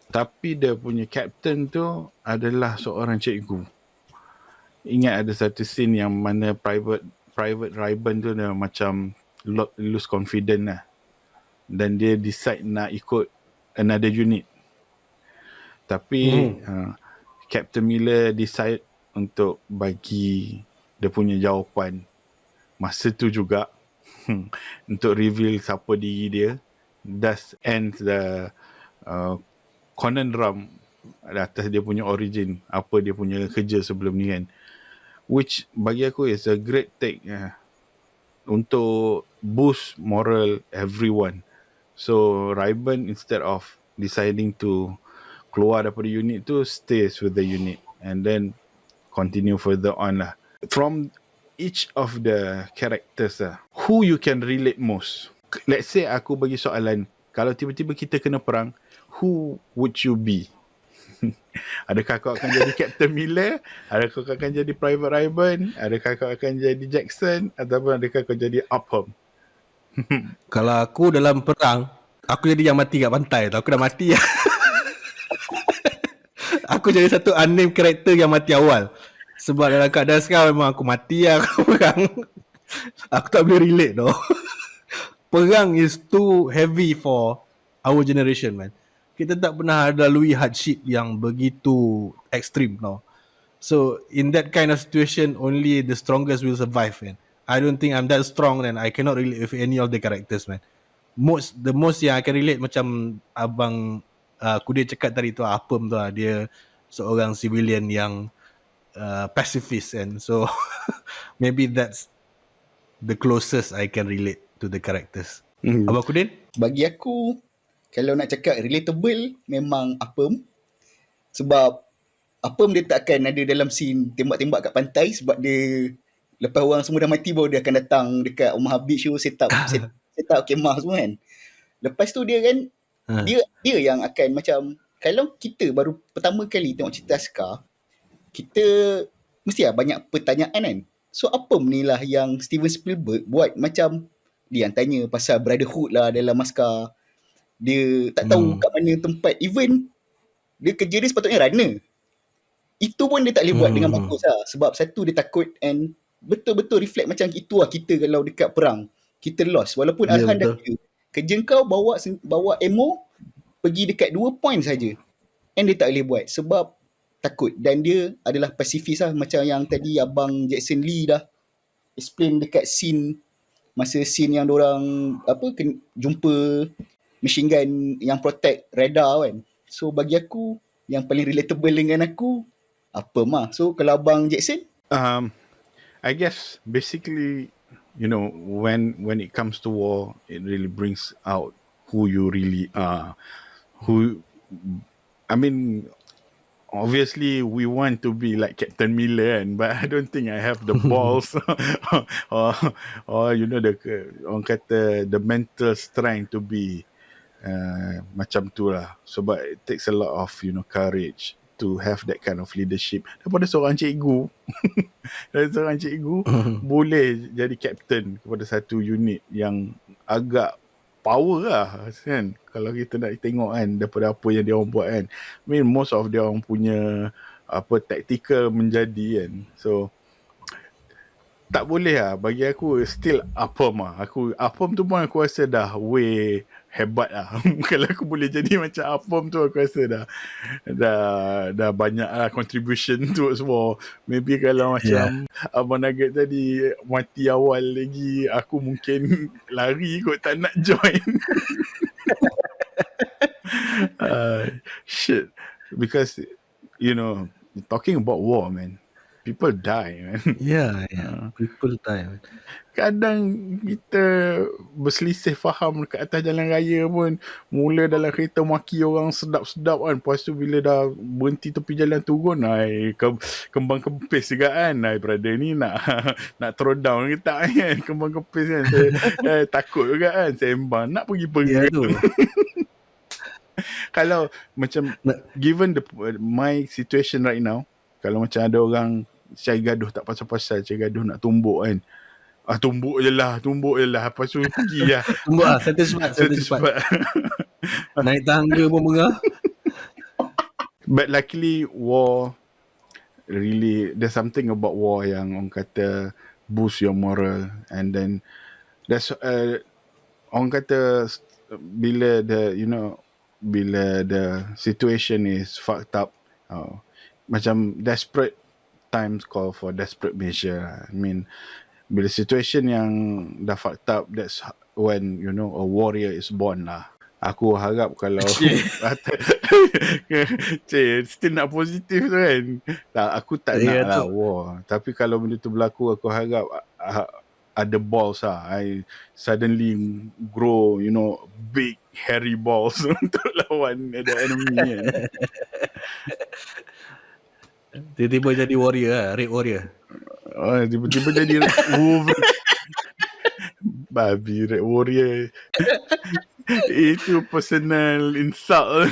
Tapi dia punya captain tu adalah seorang cikgu. Ingat ada satu scene yang mana Private Ryan tu dia macam lose confident lah, dan dia decide nak ikut another unit. Tapi Captain Miller decide untuk bagi dia punya jawapan masa tu juga untuk reveal siapa diri dia. Thus ends the conundrum atas dia punya origin, apa dia punya kerja sebelum ni kan, which bagi aku is a great take untuk boost moral everyone. So Raiban, instead of deciding to keluar daripada unit tu, stays with the unit and then continue further on lah. From each of the characters who you can relate most? Let's say aku bagi soalan, kalau tiba-tiba kita kena perang, who would you be? Adakah kau akan jadi Captain Miller? Adakah kau akan jadi Private Raiban? Adakah kau akan jadi Jackson? Ataupun adakah kau jadi Upham? Kalau aku dalam perang, aku jadi yang mati kat pantai tu. Aku dah mati lah. Aku jadi satu unnamed karakter yang mati awal. Sebab dalam keadaan sekarang memang aku mati lah kat perang. Aku tak boleh relate tau. Perang is too heavy for our generation, man. Kita tak pernah lalui hardship yang begitu ekstrim tau. So in that kind of situation, only the strongest will survive, man. I don't think I'm that strong and I cannot relate with any of the characters, man. The most yang I can relate, macam Abang Kudin cakap tadi tu, Apem tu lah. Dia seorang civilian yang pacifist, and so maybe that's the closest I can relate to the characters. Abang Kudin? Bagi aku, kalau nak cakap relatable, memang Apem. Sebab Apem dia tak akan ada dalam scene tembak-tembak kat pantai, sebab dia lepas orang semua dah mati baru dia akan datang dekat Omaha Beach tu, set up kemah semua kan. Lepas tu dia kan, dia yang akan macam, kalau kita baru pertama kali tengok cerita askar, kita mesti lah banyak pertanyaan kan. So Apem ni lah yang Steven Spielberg buat macam dia yang tanya pasal brotherhood lah dalam askar. Dia tak tahu kat mana tempat. Even dia kerja dia sepatutnya runner. Itu pun dia tak boleh buat dengan bagus lah. Sebab satu dia takut, and betul-betul reflect macam itu lah kita kalau dekat perang. Kita lost. Walaupun arahan dah clear. Kerja kau bawa ammo, pergi dekat 2 point saja. And dia tak boleh buat sebab takut. Dan dia adalah pasifis lah. Macam yang tadi Abang Jackson Lee dah explain dekat masa scene yang diorang jumpa machine gun yang protect radar kan. So bagi aku, yang paling relatable dengan aku apa mah. So kalau Abang Jackson? I guess basically, you know, when it comes to war, it really brings out who you really are. I mean, obviously we want to be like Captain Miller, but I don't think I have the balls or you know, orang kata the mental strength to be macam tu lah. Sebab it takes a lot of, you know, courage to have that kind of leadership. Daripada seorang cikgu boleh jadi captain kepada satu unit yang agak power lah kan, kalau kita nak tengok kan, daripada apa yang dia orang buat kan. I mean, most of dia orang punya tactical menjadi kan. So tak boleh lah. Bagi aku still Apem lah. Apem tu pun aku rasa dah way hebat lah. Kalau aku boleh jadi macam Apem tu, aku rasa dah banyak lah contribution towards war. Maybe kalau macam Abang Nugget tadi mati awal lagi, aku mungkin lari kot, tak nak join. Shit. Because, you know, talking about war, man, people die, man. Yeah. People die, man. Kadang kita berselisih faham dekat atas jalan raya pun, mula dalam kereta maki orang sedap-sedap kan, lepas tu bila dah berhenti tepi jalan turun, kembang kempis juga kan, brother ni nak throw down ke tak kan, kembang kempis kan. Saya takut juga kan, sembang nak pergi tu. Kalau macam given my situation right now, kalau macam ada orang cari gaduh tak pasal-pasal, cari gaduh nak tumbuk kan, tumbuk je lah, lepas tu pergi lah. Tumbuk lah, satisfied. Naik tangga pun mengah. But luckily war, really, there's something about war yang orang kata boost your moral. And then that's orang kata bila the situation is fucked up, macam desperate times call for desperate measure. I mean, bila situation yang dah fucked up, that's when a warrior is born lah. Aku harap kalau still nak positif tu kan. Tak, aku tak nak lah war. Tapi kalau benda tu berlaku, aku harap ada balls lah. I suddenly grow, big hairy balls untuk lawan the enemy kan. Tiba-tiba jadi warrior lah, red warrior. Oh, tiba-tiba jadi babi red warrior. Itu personal insult.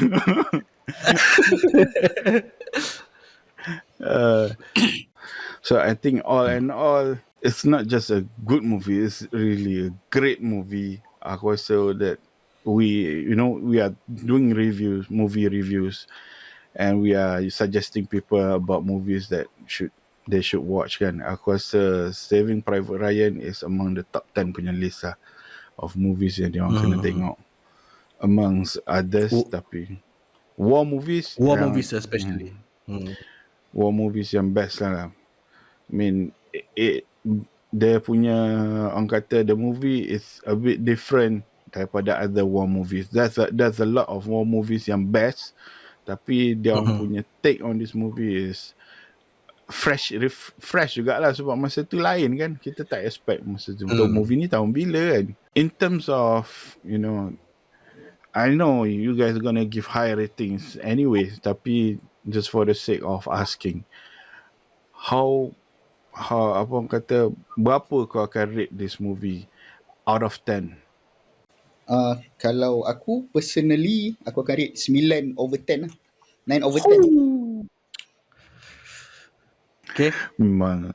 So I think all in all, it's not just a good movie, it's really a great movie. Aku rasa that we are doing movie reviews, and we are suggesting people about movies that they should watch kan. Aku rasa Saving Private Ryan is among the top 10 punya list lah of movies yang dia orang kena tengok, amongst others. Tapi war movies especially war movies yang best lah. I mean, dia punya, orang kata, the movie is a bit different daripada other war movies. There's a lot of war movies yang best, tapi dia orang punya take on this movie is fresh jugalah, sebab masa tu lain kan. Kita tak expect masa tu. Untuk movie ni tahun bila kan. In terms of, I know you guys are gonna give high ratings anyways, tapi just for the sake of asking, how apa orang kata, berapa kau akan rate this movie out of 10? Kalau aku personally, aku akan rate 9/10 lah. 9/10. Okay, Memang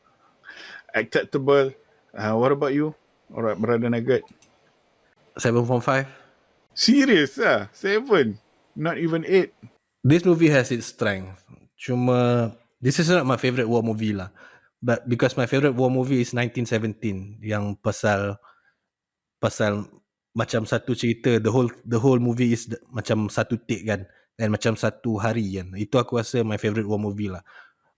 acceptable. What about you? Alright, Brother Nugget. 7.5. Serious lah? 7? Not even 8? This movie has its strength. Cuma this is not my favorite war movie lah. But because my favorite war movie is 1917, yang pasal macam satu cerita, the whole movie is macam satu take kan, dan macam satu hari kan. Itu aku rasa my favorite war movie lah.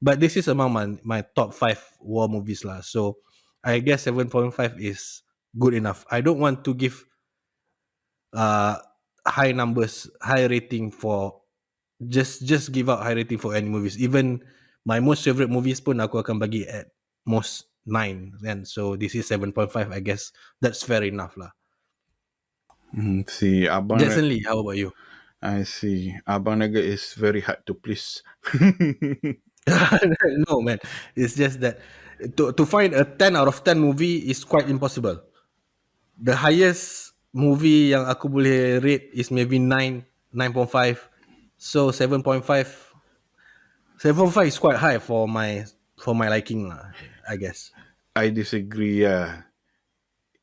But this is among my top 5 war movies lah. So I guess 7.5 is good enough. I don't want to give high rating for just give out high rating for any movies. Even my most favorite movies pun aku akan bagi at most 9 kan. So this is 7.5. I guess that's fair enough lah. See, Abang Jason Lee, how about you? I see. Abang Nugget is very hard to please. No man, it's just that to find a 10 out of 10 movie is quite impossible. The highest movie yang aku boleh rate is maybe 9.5. So 7.5 is quite high for my liking lah, I guess. I disagree.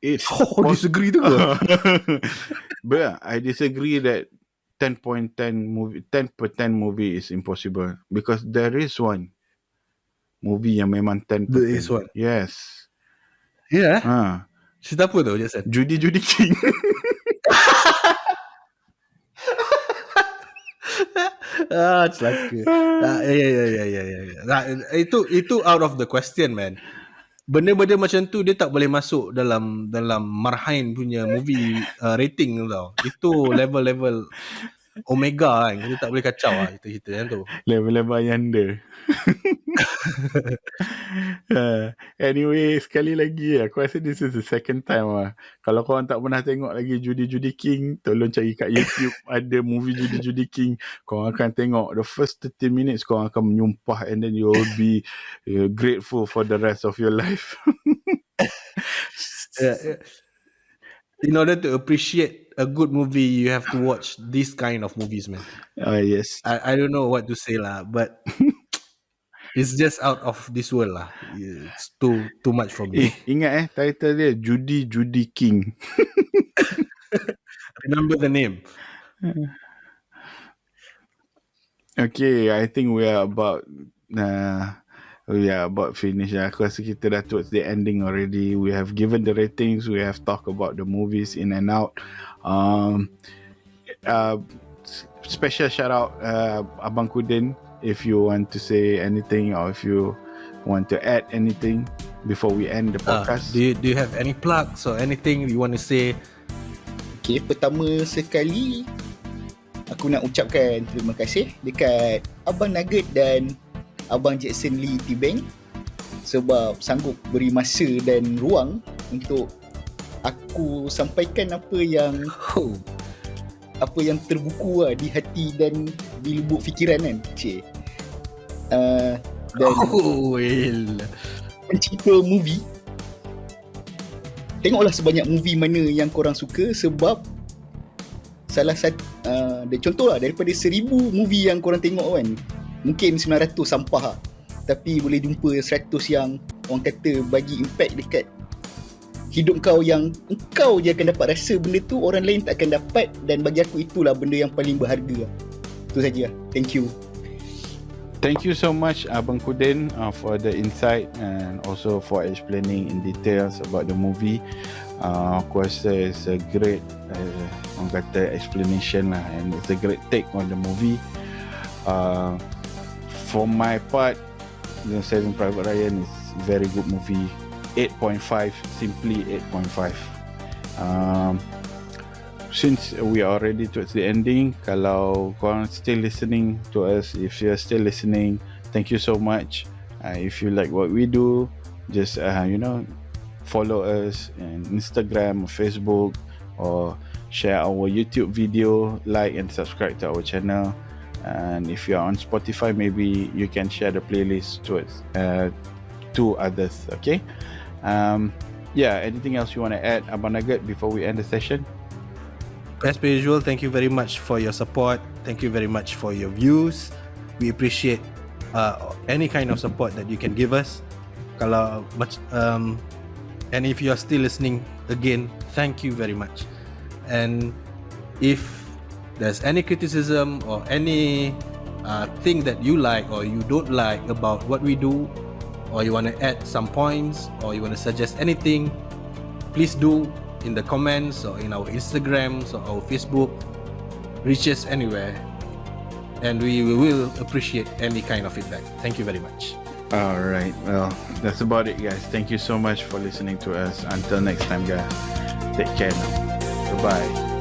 It's disagree tu ke? But I disagree that 10/10 movie, 10/10 movie is impossible, because there is one movie yang memang 10/10. There is one. Yes. Yeah. Cerita apa tu, Jason? Judi King. Celaka. Itu out of the question, man. Benda-benda macam tu dia tak boleh masuk dalam marhain punya movie rating tau. Itu level Omega kan. Kita tak boleh kacau lah cerita yang tu. Level Ayanda. Anyway, sekali lagi aku rasa this is the second time lah. Kalau korang tak pernah tengok lagi Judi King, tolong cari kat YouTube. Ada movie Judi King. Korang akan tengok the first 30 minutes, korang akan menyumpah, and then you will be grateful for the rest of your life. In order to appreciate a good movie, you have to watch this kind of movies, man. Yes. I don't know what to say lah, but it's just out of this world lah. It's too much for me. Ingat title dia Judi King. Remember the name. Okay, I think we are about finished. Aku rasa kita dah towards the ending already. We have given the ratings. We have talked about the movies in and out. Special shout out Abang Kudin if you want to say anything or if you want to add anything before we end the podcast. Do you have any plugs or anything you want to say? Okay, pertama sekali aku nak ucapkan terima kasih dekat Abang Nugget dan Abang Jackson Lee Teabing sebab sanggup beri masa dan ruang untuk aku sampaikan apa yang terbuku di hati dan di lubuk fikiran kan. Dan pencipta movie, tengoklah sebanyak movie mana yang korang suka sebab salah satu contohlah daripada 1000 movie yang korang tengok kan, mungkin 900 sampah lah. Tapi boleh jumpa 100 yang orang kata bagi impact dekat hidup kau, yang engkau je akan dapat rasa benda tu, orang lain tak akan dapat. Dan bagi aku itulah benda yang paling berharga. Itu saja. Thank you. Thank you so much Abang Kudin for the insight and also for explaining in details about the movie. Aku rasa it's a great orang kata explanation lah, and it's a great take on the movie. For my part, The Saving Private Ryan is very good movie. 8.5, simply 8.5. Since we are already towards the ending, kalau korang still listening to us, if you're still listening, thank you so much. If you like what we do, just follow us on Instagram or Facebook, or share our YouTube video, like and subscribe to our channel. And if you are on Spotify, maybe you can share the playlist to others. Okay. Anything else you want to add, Abang Nugget, before we end the session? As per usual, thank you very much for your support. Thank you very much for your views. We appreciate any kind of support that you can give us. And if you are still listening again, thank you very much. And if there's any criticism or any thing that you like or you don't like about what we do, or you want to add some points, or you want to suggest anything, please do in the comments or in our Instagrams or our Facebook. Reach us anywhere, and we will appreciate any kind of feedback. Thank you very much. Alright, well, that's about it, guys. Thank you so much for listening to us. Until next time, guys, take care now. Goodbye.